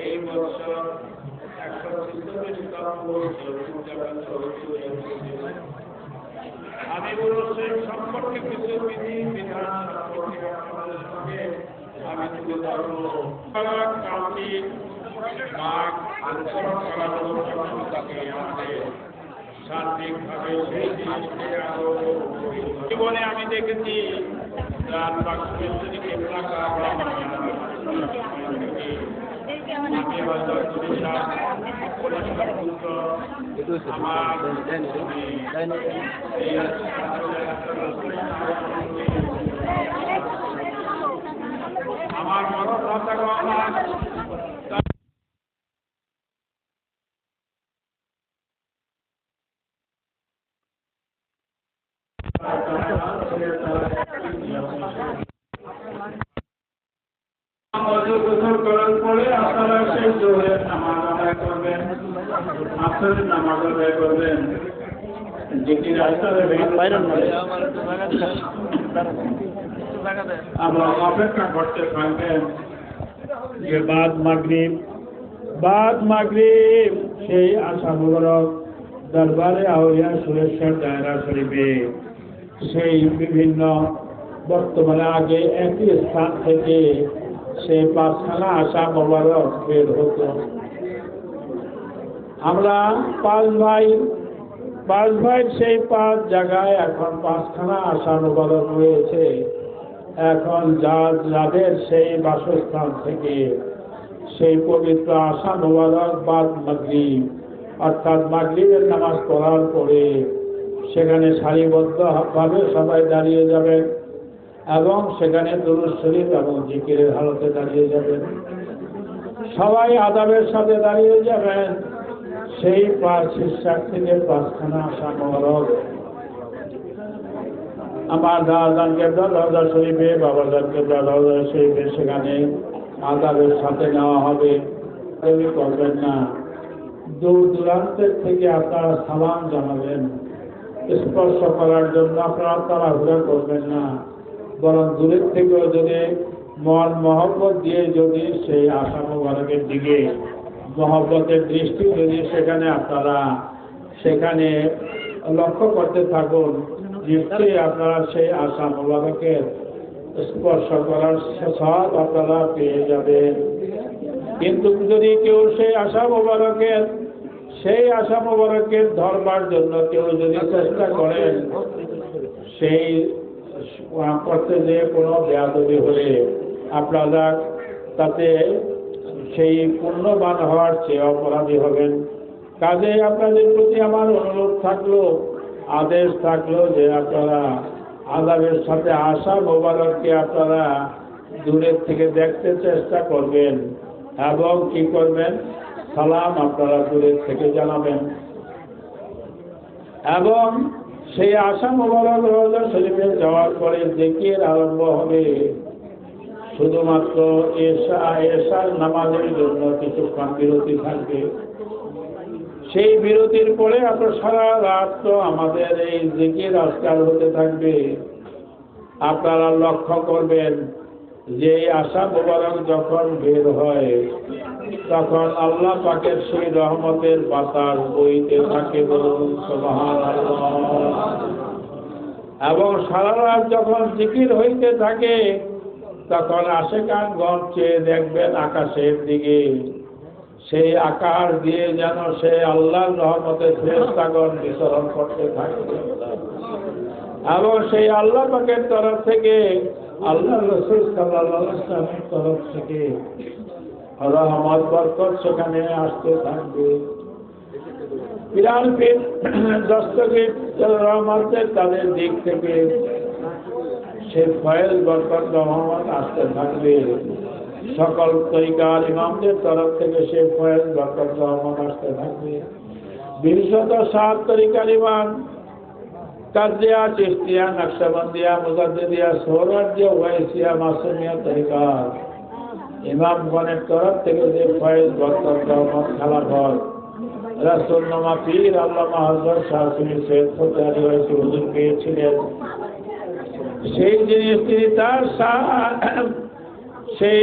এই বছর 147তম বর্ষ উদযাপন চলছে। আমি বলছি সম্পর্কে কিছু বিধি বিধান সম্পর্কে আপনাদের সঙ্গে আমি তুলে ধরবো। কালকে মাঘ আচরণ করার তাকে আমাদের সার্বিকভাবে সেই জিনিসকে আরো জীবনে আমি দেখেছি রাত বাক্সের এলাকা আমার বড় কথা করার পরে আপনারা সেই জোহরের নামাজ আদায় করবেন, আসরের নামাজ আদায় করবেন। আমরা অপেক্ষা করতে থাকবেন যে বাদ মাগরিব সেই আশা মুবারক দরবারে আউলিয়া সুরেশ্বর দায়রা শরীফে সেই বিভিন্ন বর্তমানে আগে একই স্থান থেকে সেই 5খানা আশা মোবারক বের হতো। আমরা পাঁচ ভাই সেই 5 জায়গায় এখন 5খানা আশা মোবারক রয়েছে। এখন যাদের সেই বাসস্থান থেকে সেই পবিত্র আশা মোবারক বাদ মাগরিব অর্থাৎ মাগরিবের নামাজ পড়ার পরে সেখানে সারিবদ্ধভাবে সবাই দাঁড়িয়ে যাবেন এবং সেখানে দুরূদ শরীফ এবং জিকিরের হালতে দাঁড়িয়ে যাবেন। সবাই আদাবের সাথে দাঁড়িয়ে যাবেন। সেই 5 শীর্ষক থেকে 5খানা আশা মোবারক আমার দাদান কেবলা রওজা শরীফে, বাবাজান কেবলা রওজা শরীফে সেখানে আদাবের সাথে নেওয়া হবে। দেরি করবেন না। দূর দূরান্তের থেকে আপনারা সালাম জানাবেন। স্পর্শ করার জন্য আপনারা তাড়াহুড়া করবেন না, বরং দূরের থেকেও যদি মন মহব্বত দিয়ে যদি সেই আশা মোবারকের দিকে মহব্বতের দৃষ্টি যদি সেখানে আপনারা সেখানে লক্ষ্য করতে থাকুন, নিশ্চয়ই আপনারা সেই আশা মোবারকের স্পর্শ করার সব আপনারা পেয়ে যাবেন। কিন্তু যদি কেউ সেই আশা মোবারকের ধরবার জন্য কেউ যদি চেষ্টা করেন, সেই করতে যে কোনো বেয়াদবি হলে আপনারা তাতে সেই পুণ্যবান হওয়ার চেয়ে অপরাধী হবেন। কাজে আপনাদের প্রতি আমার অনুরোধ থাকলো, আদেশ থাকলো যে আপনারা আযাবের সাথে আশা মোবারককে আপনারা দূরের থেকে দেখতে চেষ্টা করবেন এবং কি করবেন, সালাম আপনারা দূরের থেকে জানাবেন। এবং সেই আশা মোবারক রওজা শরীফে যাওয়ার পরে জিকির আরম্ভ হবে। শুধুমাত্র এশার নামাজের জন্য কিছুক্ষণ বিরতি থাকবে। সেই বিরতির পরে আপনার সারা রাত তো আমাদের এই জিকির আজকার হতে থাকবে। আপনারা লক্ষ্য করবেন যে আশা মোবারক যখন বের হয় তখন আল্লাহ পাকের সেই রহমতের বাতাস বইতে থাকে, বলুন সুবহানাল্লাহ। এবং সারা রাত যখন জিকির হইতে থাকে তখন আশিকানগণ চেয়ে দেখবেন আকাশের দিকে। সেই আকাশ দিয়ে যেন সে আল্লাহর রহমতের ফেরেশতাগণ বিচরণ করতে থাকে এবং সেই আল্লাহ পাকের তরফ থেকে, আল্লাহ রাসূল সাল্লাল্লাহু আলাইহি ওয়াসাল্লামের তরফ থেকে রহমত বরকত সেখানে আসতে থাকবে। পিরান পীর দস্তগীর রহমতের তাদের দিক থেকে সে ফয়েজ বরকত রহমত আসতে থাকবে। সকল তরিকার ইমামদের তরফ থেকে সে ফয়েজ বরকত রহমত আসতে থাকবে। 207 তরিকার ইমাম কাদিয়া, চিশতিয়া, নকশবন্দিয়া, মুজাদ্দিদিয়া, সোহরাওয়ার্দিয়া, ওয়াইসিয়া, মাসুমিয়া তরিকার ইমামগণের তরফ থেকে যে ফয়েজ বরকত রহমত খেলাফত রাসূলুল্লাহ পীর আল্লামা হযরত শাহ সুন্নি সৈয়দ ফতেহ আলী ওয়াইসি হুজুর পেয়েছিলেন, সেই জিনিস তিনি তার সেই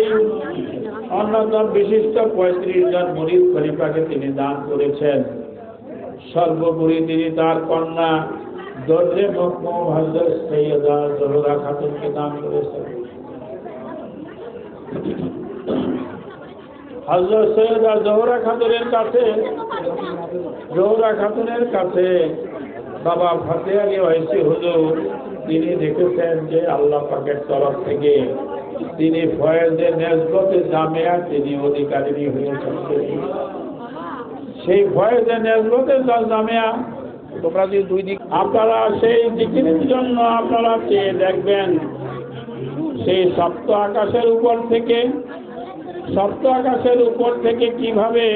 অন্যতম বিশিষ্ট ৩৫ জন মুরিদ খলিফাকে তিনি দান করেছেন। সর্বোপরি তিনি তার কন্যা দর্জে মখমুম হযরত সৈয়দা জোহরা খাতুনকে দান করেছেন। হযরত সৈয়দা জোহরা খাতুনের কাছে বাবা ফতে আলী ওয়াইসি হুজুর তিনি দেখেছেন যে আল্লাহ পাকের তরফ থেকে তিনি ফয়েজে নেসবতে জামিয়া তিনি অধিকারিণী হয়েছেন। সেই ফয়েজে নেসবতে জামিয়া তোমরা যে দুই দিক আপনারা সেই জিকিরের জন্য আপনারা চেয়ে দেখবেন, সেই সপ্ত আকাশের উপর থেকে কিভাবে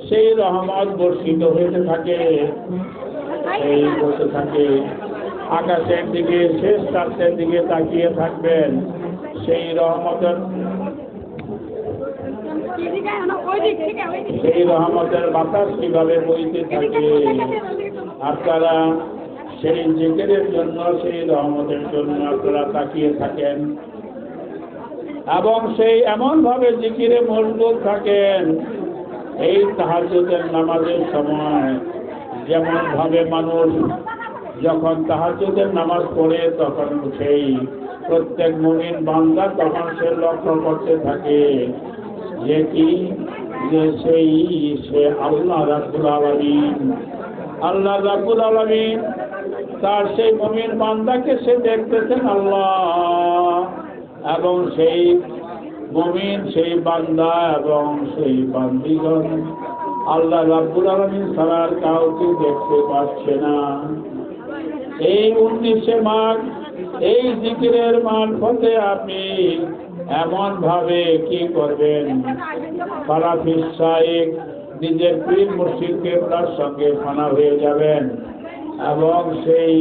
সেই রহমত বর্ষিত হতে থাকে, এই বসে থাকে আকাশের দিকে, শেষ রাতের দিকে তাকিয়ে থাকবেন, সেই রহমতের বাতাস কিভাবে বইতে থাকে। আপনারা সেই জিকিরের জন্য, সেই রহমতের জন্য আপনারা তাকিয়ে থাকেন এবং সেই এমন ভাবে জিকিরে মশগুল থাকেন। এই তাহাজ্জুদের নামাজের সময় যেমন ভাবে মানুষ যখন তাহাজ্জুদের নামাজ পড়ে তখন সেই প্রত্যেক মুমিন বান্দা তখন সে লক্ষ্য করতে থাকে যে কি যে সে আল্লাহ রাব্বুল আলামিন তার সেই মুমিন বান্দাকে সে দেখতেছেন আল্লাহ, এবং সেই মুমিন সেই বান্দা এবং সেই বান্দিগণ আল্লাহ রাব্বুল আলামিন ছাড়া কাউকে দেখতে পাচ্ছে না। এই 19শে মাঘ এই জিকিরের মারফতে আপনি এমন ভাবে কি করবেন, ফারাফিস শাইখ নিজের পীর মুর্শিদ কেবলার সঙ্গে ফানা হয়ে যাবেন এবং সেই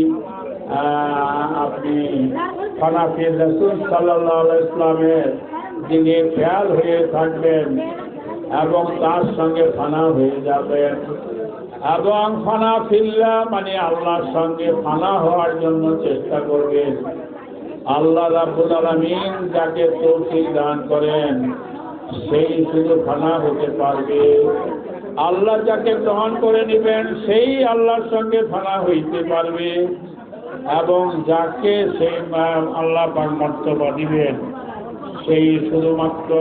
আপনি ফানাফির রাসূল সাল্লাল্লাহু আলাইহি ওয়াসাল্লামের দিকে খেয়াল হয়ে থাকবেন এবং তার সঙ্গে ফানা হয়ে যাবেন এবং ফানা ফিল্লাহ মানে আল্লাহর সঙ্গে ফানা হওয়ার জন্য চেষ্টা করবেন। আল্লাহ রাব্বুল আলামিন যাকে তৌফিক দান করেন সেই শুধু ফানা হতে পারবে। আল্লাহ যাকে গ্রহণ করে নেবেন সেই আল্লাহর সঙ্গে ফানা হইতে পারবে এবং যাকে সেই আল্লাহ পাক মর্তবা দিবেন সেই শুধুমাত্র